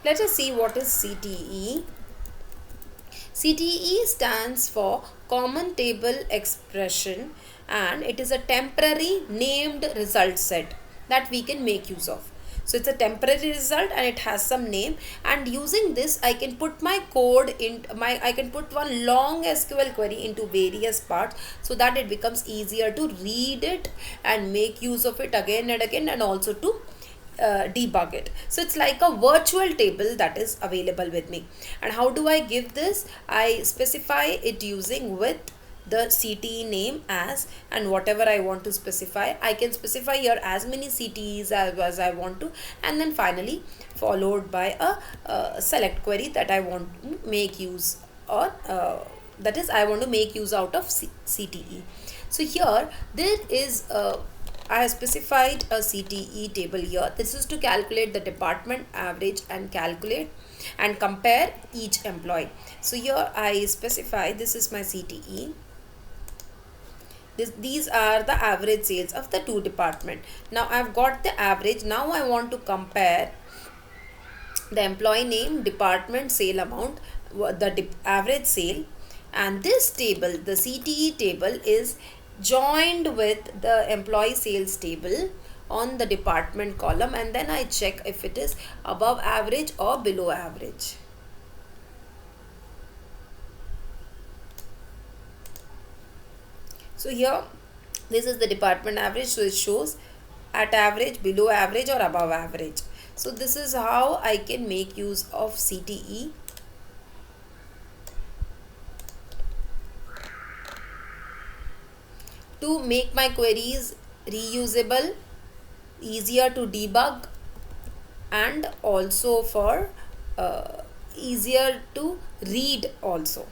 Let us see what is CTE. CTE stands for Common Table Expression, and it is a temporary named result set that we can make use of. So it's a temporary result and it has some name, and using this I can put my code in my I can put one long SQL query into various parts so that it becomes easier to read it and make use of it again and again, and also to debug it. So it's like a virtual table that is available with me. And how do I give this? I specify it using with the CTE name as, and whatever I want to specify, I can specify here as many CTEs as I want to, and then finally followed by a select query that I want to make use, or that is I want to make use out of CTE. So here there is I have specified a CTE table here. This is to calculate the department average and calculate and compare each employee. So here I specify this is my CTE. These are the average sales of the two department. Now I've got the average. Now I want to compare the employee name, department, sale amount, the average sale, and this table, the CTE table, is joined with the employee sales table on the department column, and then I check if it is above average or below average. So here this is the department average, so it shows at average, below average, or above average. So this is how I can make use of CTE. To make my queries reusable, easier to debug, and also for easier to read also.